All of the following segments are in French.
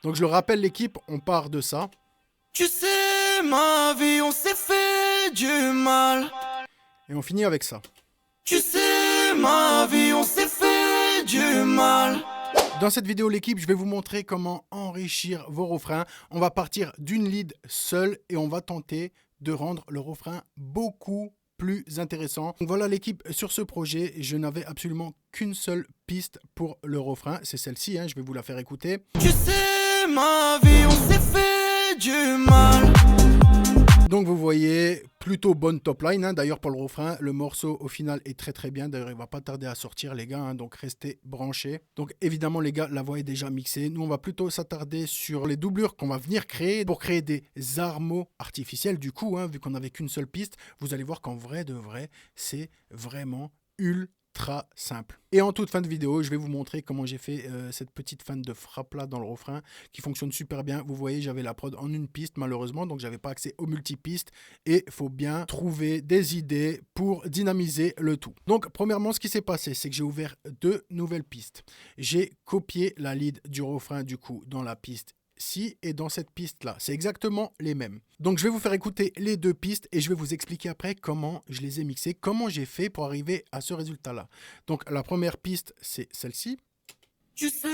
Donc je le rappelle l'équipe, on part de ça. Tu sais, ma vie, on s'est fait du mal. Et on finit avec ça. Tu sais, ma vie, on s'est fait du mal. Dans cette vidéo l'équipe, je vais vous montrer comment enrichir vos refrains. On va partir d'une lead seule et on va tenter de rendre le refrain beaucoup plus intéressant. Donc voilà l'équipe, sur ce projet, je n'avais absolument qu'une seule piste pour le refrain. C'est celle-ci, je vais vous la faire écouter. Tu sais, ma vie, on s'est fait du mal. Donc vous voyez, plutôt bonne top line. D'ailleurs pour le refrain, le morceau au final est très très bien. D'ailleurs il va pas tarder à sortir les gars, donc restez branchés. Donc évidemment les gars, la voix est déjà mixée. Nous on va plutôt s'attarder sur les doublures qu'on va venir créer pour créer des armeaux artificiels. Du coup, vu qu'on n'avait qu'une seule piste, vous allez voir qu'en vrai de vrai, c'est vraiment ultra simple. Et en toute fin de vidéo, je vais vous montrer comment j'ai fait cette petite fin de frappe là dans le refrain qui fonctionne super bien. Vous voyez, j'avais la prod en une piste malheureusement, donc j'avais pas accès aux multipistes et il faut bien trouver des idées pour dynamiser le tout. Donc premièrement, ce qui s'est passé, c'est que j'ai ouvert deux nouvelles pistes. J'ai copié la lead du refrain du coup dans la piste ci et dans cette piste là, c'est exactement les mêmes. Donc je vais vous faire écouter les deux pistes et je vais vous expliquer après comment je les ai mixées, comment j'ai fait pour arriver à ce résultat là. Donc la première piste c'est celle-ci. Tu sais,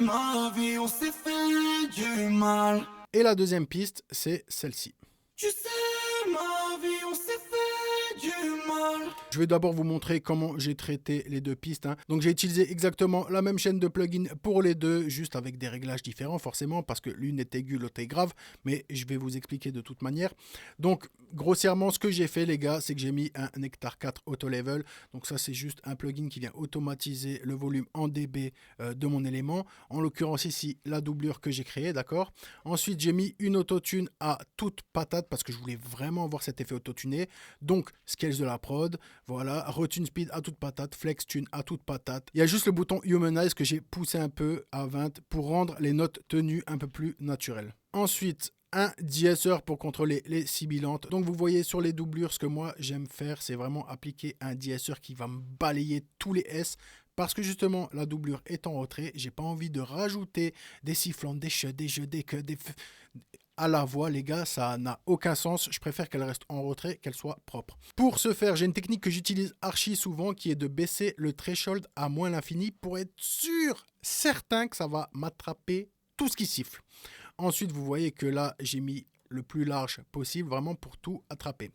ma vie, on s'est fait du mal. Et la deuxième piste c'est celle-ci. Tu sais, ma vie, on s'est fait du mal. Je vais d'abord vous montrer comment j'ai traité les deux pistes. Donc j'ai utilisé exactement la même chaîne de plugins pour les deux, juste avec des réglages différents forcément, parce que l'une est aiguë, l'autre est grave, mais je vais vous expliquer de toute manière. Donc grossièrement, ce que j'ai fait les gars, c'est que j'ai mis un Nectar 4 Auto Level. Donc ça c'est juste un plugin qui vient automatiser le volume en dB de mon élément. En l'occurrence ici, la doublure que j'ai créée, d'accord. Ensuite j'ai mis une autotune à toute patate, parce que je voulais vraiment avoir cet effet autotuné. Donc scales de la prod, voilà, retune speed à toute patate, flex tune à toute patate. Il y a juste le bouton humanize que j'ai poussé un peu à 20 pour rendre les notes tenues un peu plus naturelles. Ensuite, un de-esser pour contrôler les sibilantes. Donc vous voyez sur les doublures, ce que moi j'aime faire, c'est vraiment appliquer un de-esser qui va me balayer tous les S. Parce que justement, la doublure est en retrait, j'ai pas envie de rajouter des sifflantes, des chutes, des jeux, des queues, à la voix, les gars, ça n'a aucun sens. Je préfère qu'elle reste en retrait, qu'elle soit propre. Pour ce faire, j'ai une technique que j'utilise archi souvent qui est de baisser le threshold à moins l'infini pour être sûr, certain que ça va m'attraper tout ce qui siffle. Ensuite, vous voyez que là, j'ai mis le plus large possible, vraiment pour tout attraper.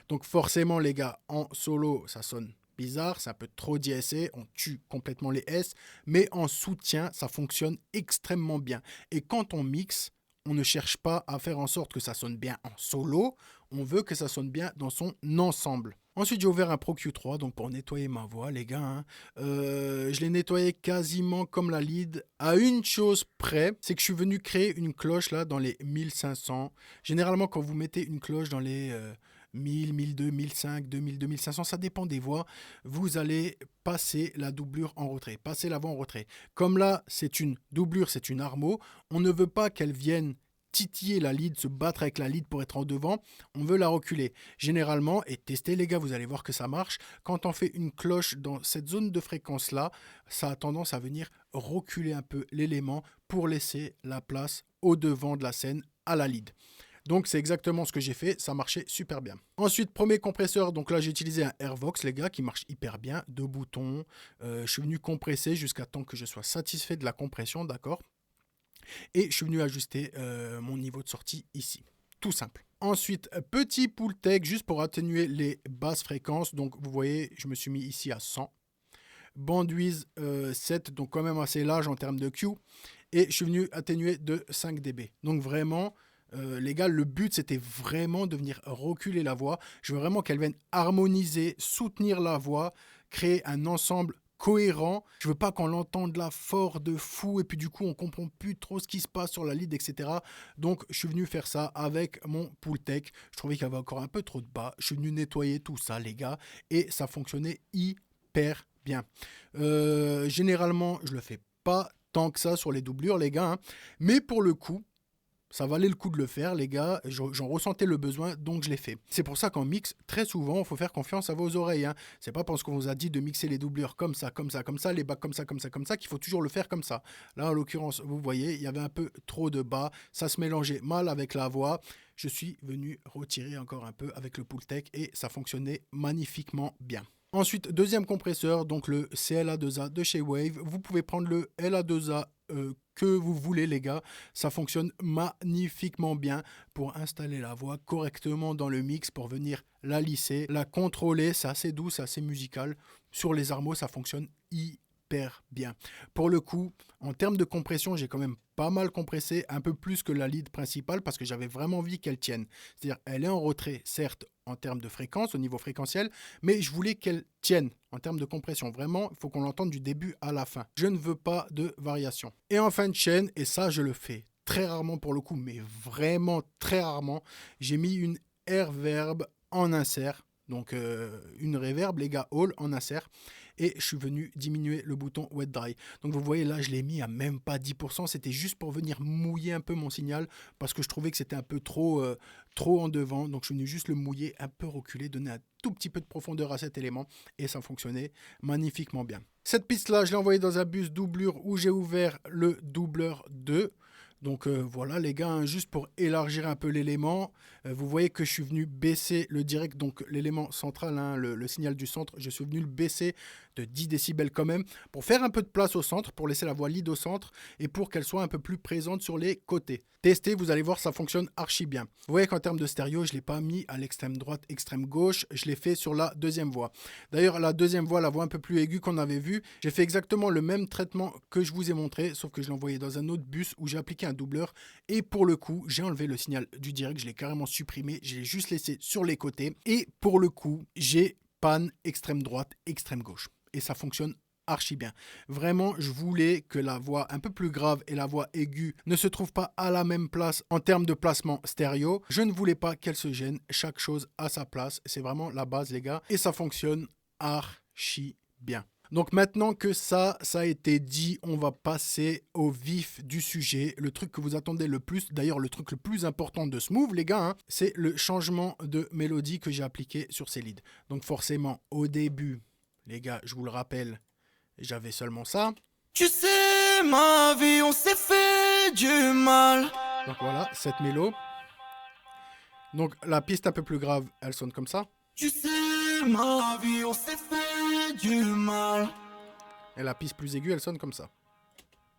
Donc forcément, les gars, en solo, ça sonne bizarre, c'est un peu trop DSA, on tue complètement les S, mais en soutien, ça fonctionne extrêmement bien. Et quand on mixe, on ne cherche pas à faire en sorte que ça sonne bien en solo, on veut que ça sonne bien dans son ensemble. Ensuite, j'ai ouvert un Pro Q3 donc pour nettoyer ma voix, les gars. Je l'ai nettoyé quasiment comme la lead. À une chose près, c'est que je suis venu créer une cloche là dans les 1500. Généralement, quand vous mettez une cloche dans les 1000, 1200, 1500, 2000, 2500, ça dépend des voix. Vous allez passer la doublure en retrait, passer la voix en retrait. Comme là, c'est une doublure, c'est une armo, on ne veut pas qu'elle vienne titiller la lead, se battre avec la lead pour être en devant, on veut la reculer. Généralement, et testez les gars, vous allez voir que ça marche, quand on fait une cloche dans cette zone de fréquence là, ça a tendance à venir reculer un peu l'élément pour laisser la place au devant de la scène à la lead. Donc c'est exactement ce que j'ai fait, ça marchait super bien. Ensuite, premier compresseur, donc là j'ai utilisé un Airvox les gars qui marche hyper bien, deux boutons. Je suis venu compresser jusqu'à temps que je sois satisfait de la compression, d'accord. Et je suis venu ajuster mon niveau de sortie ici, tout simple. Ensuite, petit Pultec juste pour atténuer les basses fréquences, donc vous voyez je me suis mis ici à 100. Bandwidth 7, donc quand même assez large en termes de Q. Et je suis venu atténuer de 5 dB. Donc vraiment... les gars, le but c'était vraiment de venir reculer la voix. Je veux vraiment qu'elle vienne harmoniser, soutenir la voix, créer un ensemble cohérent. Je veux pas qu'on l'entende là fort de fou et puis du coup on comprend plus trop ce qui se passe sur la lead, etc. Donc je suis venu faire ça avec mon Pultec. Je trouvais qu'il y avait encore un peu trop de bas. Je suis venu nettoyer tout ça, les gars, et ça fonctionnait hyper bien. Généralement, je le fais pas tant que ça sur les doublures, les gars, mais pour le coup, Ça valait le coup de le faire, les gars. J'en ressentais le besoin, donc je l'ai fait. C'est pour ça qu'en mix, très souvent, il faut faire confiance à vos oreilles. Hein. C'est pas parce qu'on vous a dit de mixer les doublures comme ça, comme ça, comme ça, les bas comme ça, comme ça, comme ça, qu'il faut toujours le faire comme ça. Là, en l'occurrence, vous voyez, il y avait un peu trop de bas. Ça se mélangeait mal avec la voix. Je suis venu retirer encore un peu avec le Pultec et ça fonctionnait magnifiquement bien. Ensuite, deuxième compresseur, donc le CLA2A de chez Wave. Vous pouvez prendre le LA2A que vous voulez, les gars. Ça fonctionne magnifiquement bien pour installer la voix correctement dans le mix, pour venir la lisser, la contrôler. C'est assez doux, c'est assez musical. Sur les armos, ça fonctionne hyper bien. Pour le coup, en termes de compression, j'ai quand même pas mal compressé, un peu plus que la lead principale parce que j'avais vraiment envie qu'elle tienne. C'est-à-dire, elle est en retrait, certes, en termes de fréquence, au niveau fréquentiel, mais je voulais qu'elle tienne en termes de compression. Vraiment, il faut qu'on l'entende du début à la fin. Je ne veux pas de variation. Et en fin de chaîne, et ça, je le fais très rarement pour le coup, mais vraiment très rarement, j'ai mis une reverb en insert. Donc une reverb, les gars, all en insert. Et je suis venu diminuer le bouton wet dry. Donc vous voyez là, je l'ai mis à même pas 10%. C'était juste pour venir mouiller un peu mon signal parce que je trouvais que c'était un peu trop en devant. Donc je suis venu juste le mouiller, un peu reculer, donner un tout petit peu de profondeur à cet élément. Et ça fonctionnait magnifiquement bien. Cette piste-là, je l'ai envoyée dans un bus doublure où j'ai ouvert le doubleur 2. Donc voilà les gars, hein, juste pour élargir un peu l'élément, vous voyez que je suis venu baisser le direct, donc l'élément central, hein, le signal du centre, je suis venu le baisser de 10 décibels quand même, pour faire un peu de place au centre, pour laisser la voix lead au centre, et pour qu'elle soit un peu plus présente sur les côtés. Testez, vous allez voir, ça fonctionne archi bien. Vous voyez qu'en termes de stéréo, je ne l'ai pas mis à l'extrême droite, extrême gauche, je l'ai fait sur la deuxième voix. D'ailleurs, la deuxième voix, la voix un peu plus aiguë qu'on avait vue, j'ai fait exactement le même traitement que je vous ai montré, sauf que je l'ai envoyé dans un autre bus où j'ai appliqué un doubleur, et pour le coup, j'ai enlevé le signal du direct, je l'ai carrément supprimé, je l'ai juste laissé sur les côtés, et pour le coup, j'ai panne extrême droite, extrême gauche. Et ça fonctionne archi bien. Vraiment, je voulais que la voix un peu plus grave et la voix aiguë ne se trouvent pas à la même place en termes de placement stéréo. Je ne voulais pas qu'elles se gênent. Chaque chose à sa place. C'est vraiment la base, les gars. Et ça fonctionne archi bien. Donc maintenant que ça a été dit, on va passer au vif du sujet. Le truc que vous attendez le plus, d'ailleurs le truc le plus important de ce move, les gars, hein, c'est le changement de mélodie que j'ai appliqué sur ces leads. Donc forcément, au début, les gars, je vous le rappelle, j'avais seulement ça. Tu sais, ma vie, on s'est fait du mal. Donc voilà, cette mélo. Donc la piste un peu plus grave, elle sonne comme ça. Tu sais, ma vie, on s'est fait du mal. Et la piste plus aiguë, elle sonne comme ça.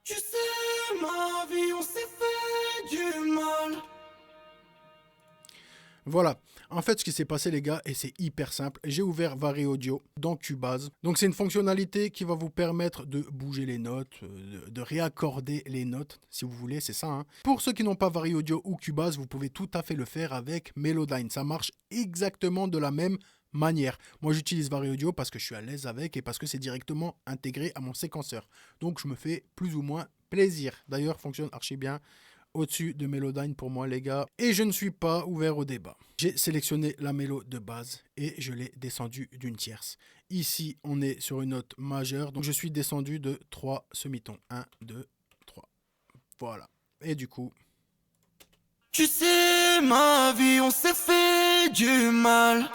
Tu sais, ma vie, on s'est fait du mal. Voilà, en fait ce qui s'est passé les gars, et c'est hyper simple, j'ai ouvert Vari Audio dans Cubase. Donc c'est une fonctionnalité qui va vous permettre de bouger les notes, de réaccorder les notes si vous voulez, c'est ça. Hein. Pour ceux qui n'ont pas Vari Audio ou Cubase, vous pouvez tout à fait le faire avec Melodyne. Ça marche exactement de la même manière. Moi j'utilise Vari Audio parce que je suis à l'aise avec et parce que c'est directement intégré à mon séquenceur. Donc je me fais plus ou moins plaisir. D'ailleurs fonctionne archi bien. Au-dessus de Melodyne pour moi les gars, et je ne suis pas ouvert au débat. J'ai sélectionné la mélo de base et je l'ai descendu d'une tierce. Ici on est sur une note majeure, donc je suis descendu de 3 semitons. 1, 2, 3. Voilà. Et du coup... Tu sais, ma vie, on s'est fait du mal.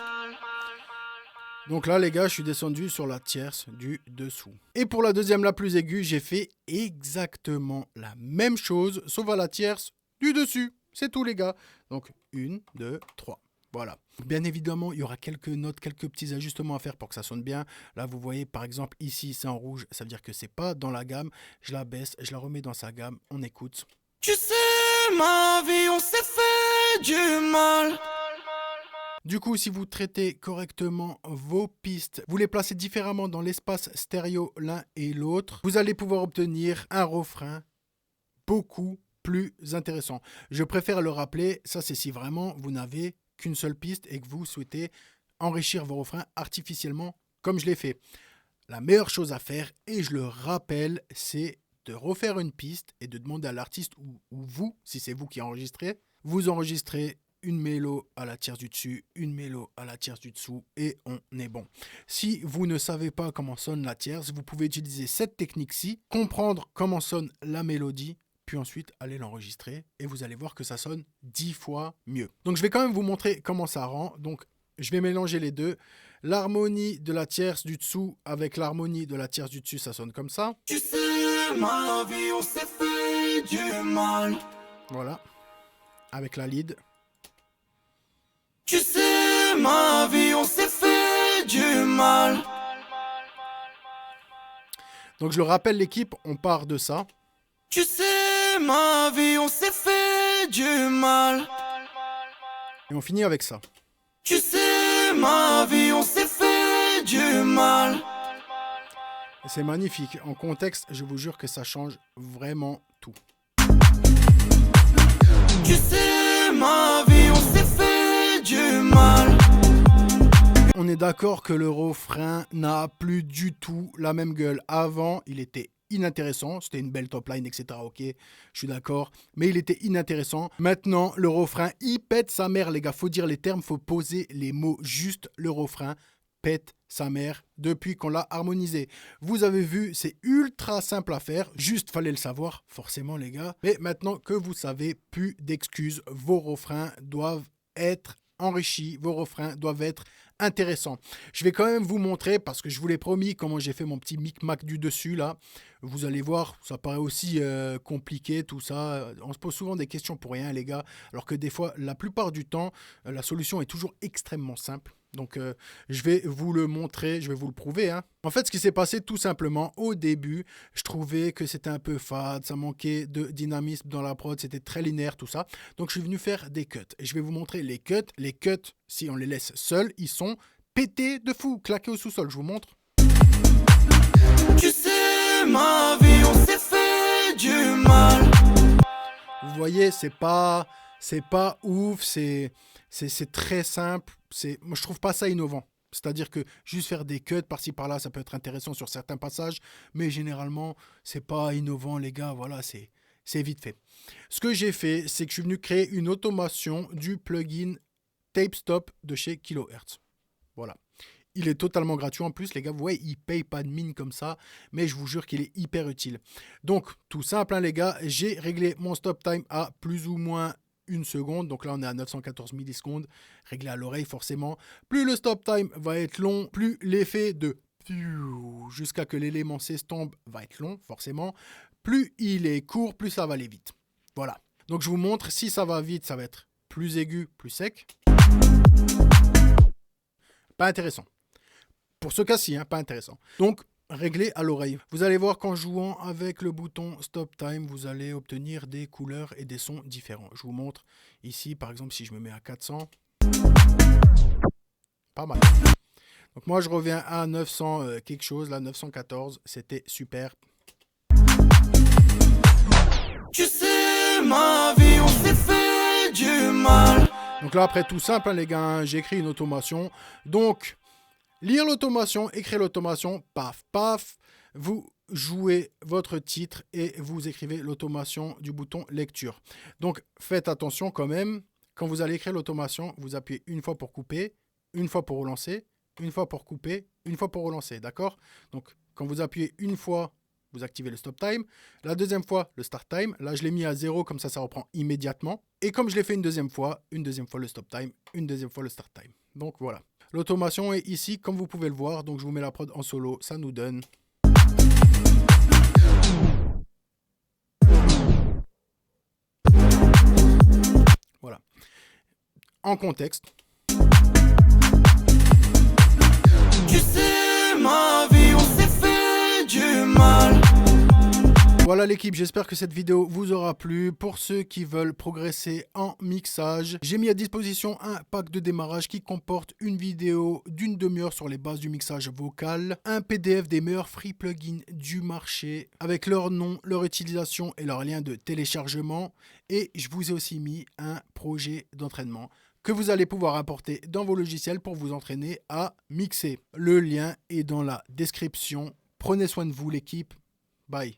Donc là les gars, je suis descendu sur la tierce du dessous. Et pour la deuxième la plus aiguë, j'ai fait exactement la même chose, sauf à la tierce du dessus. C'est tout les gars. Donc 1, 2, 3. Voilà. Bien évidemment, il y aura quelques notes, quelques petits ajustements à faire pour que ça sonne bien. Là, vous voyez, par exemple, ici, c'est en rouge. Ça veut dire que c'est pas dans la gamme. Je la baisse, je la remets dans sa gamme. On écoute. Tu sais, ma vie, on s'est fait du mal. Du coup, si vous traitez correctement vos pistes, vous les placez différemment dans l'espace stéréo l'un et l'autre, vous allez pouvoir obtenir un refrain beaucoup plus intéressant. Je préfère le rappeler, ça c'est si vraiment vous n'avez qu'une seule piste et que vous souhaitez enrichir vos refrains artificiellement comme je l'ai fait. La meilleure chose à faire, et je le rappelle, c'est de refaire une piste et de demander à l'artiste ou vous, si c'est vous qui enregistrez, vous enregistrez une mélo à la tierce du dessus, une mélo à la tierce du dessous et on est bon. Si vous ne savez pas comment sonne la tierce, vous pouvez utiliser cette technique-ci, comprendre comment sonne la mélodie puis ensuite allez l'enregistrer et vous allez voir que ça sonne 10 fois mieux. Donc je vais quand même vous montrer comment ça rend. Donc je vais mélanger les deux. L'harmonie de la tierce du dessous avec l'harmonie de la tierce du dessus, ça sonne comme ça. Tu sais, ma vie, on s'est fait du mal. Voilà. Avec la lead. Tu sais, ma vie, on s'est fait du mal. Donc je le rappelle l'équipe, on part de ça. Tu sais, ma vie, on s'est fait du mal. Et on finit avec ça. Tu sais, ma vie, on s'est fait du mal. Et c'est magnifique. En contexte, je vous jure que ça change vraiment tout. Tu sais, ma vie, on s'est fait du mal. On est d'accord que le refrain n'a plus du tout la même gueule. Avant, il était inintéressant. C'était une belle top line, etc. Ok, je suis d'accord. Mais il était inintéressant. Maintenant, le refrain, il pète sa mère, les gars. Faut dire les termes, faut poser les mots. Juste le refrain pète sa mère depuis qu'on l'a harmonisé. Vous avez vu, c'est ultra simple à faire. Juste, fallait le savoir, forcément, les gars. Mais maintenant que vous savez, plus d'excuses. Vos refrains doivent être enrichis. Vos refrains doivent être intéressant. Je vais quand même vous montrer, parce que je vous l'ai promis, comment j'ai fait mon petit micmac du dessus là. Vous allez voir, ça paraît aussi compliqué tout ça. On se pose souvent des questions pour rien, les gars, alors que des fois, la plupart du temps, la solution est toujours extrêmement simple. Donc je vais vous le montrer, je vais vous le prouver, hein. En fait, ce qui s'est passé tout simplement, au début, je trouvais que c'était un peu fade, ça manquait de dynamisme dans la prod, c'était très linéaire tout ça. Donc je suis venu faire des cuts. Et je vais vous montrer les cuts. Les cuts, si on les laisse seuls, ils sont pétés de fou, claqués au sous-sol. Je vous montre. Tu sais, ma vie, on s'est fait du mal. Vous voyez, c'est pas ouf, c'est très simple. Moi, je trouve pas ça innovant. C'est-à-dire que juste faire des cuts par-ci par-là, ça peut être intéressant sur certains passages, mais généralement, c'est pas innovant, les gars. Voilà, c'est vite fait. Ce que j'ai fait, c'est que je suis venu créer une automation du plugin Tape Stop de chez Kilohertz. Voilà. Il est totalement gratuit en plus, les gars. Vous voyez, il ne paye pas de mine comme ça, mais je vous jure qu'il est hyper utile. Donc, tout simple, hein, les gars. J'ai réglé mon stop time à plus ou moins 1 seconde. Donc là, on est à 914 millisecondes. Réglé à l'oreille, forcément. Plus le stop time va être long, plus l'effet de jusqu'à que l'élément s'estompe va être long, forcément. Plus il est court, plus ça va aller vite. Voilà. Donc, je vous montre, si ça va vite, ça va être plus aigu, plus sec. Pas intéressant. Pour ce cas-ci, hein, pas intéressant. Donc, réglé à l'oreille. Vous allez voir qu'en jouant avec le bouton Stop Time, vous allez obtenir des couleurs et des sons différents. Je vous montre ici, par exemple, si je me mets à 400. Pas mal. Donc moi, je reviens à 900 quelque chose, là, 914. C'était super. Tu sais, ma vie, on s'est fait du mal. Donc là, après, tout simple, hein, les gars, hein, j'ai écrit une automation. Donc, lire l'automation, écrire l'automation, paf, paf. Vous jouez votre titre et vous écrivez l'automation du bouton lecture. Donc, faites attention quand même. Quand vous allez écrire l'automation, vous appuyez une fois pour couper, une fois pour relancer, une fois pour couper, une fois pour relancer. D'accord? Donc, quand vous appuyez une fois, vous activez le stop time. La deuxième fois, le start time. Là, je l'ai mis à 0, comme ça reprend immédiatement. Et comme je l'ai fait une deuxième fois le stop time, une deuxième fois le start time. Donc, voilà. L'automation est ici, comme vous pouvez le voir. Donc, je vous mets la prod en solo. Ça nous donne... Voilà. En contexte. Tu sais, ma vie, on s'est fait du mal. Voilà l'équipe, j'espère que cette vidéo vous aura plu. Pour ceux qui veulent progresser en mixage, j'ai mis à disposition un pack de démarrage qui comporte une vidéo d'une demi-heure sur les bases du mixage vocal, un PDF des meilleurs free plugins du marché avec leur nom, leur utilisation et leur lien de téléchargement. Et je vous ai aussi mis un projet d'entraînement que vous allez pouvoir importer dans vos logiciels pour vous entraîner à mixer. Le lien est dans la description. Prenez soin de vous l'équipe. Bye.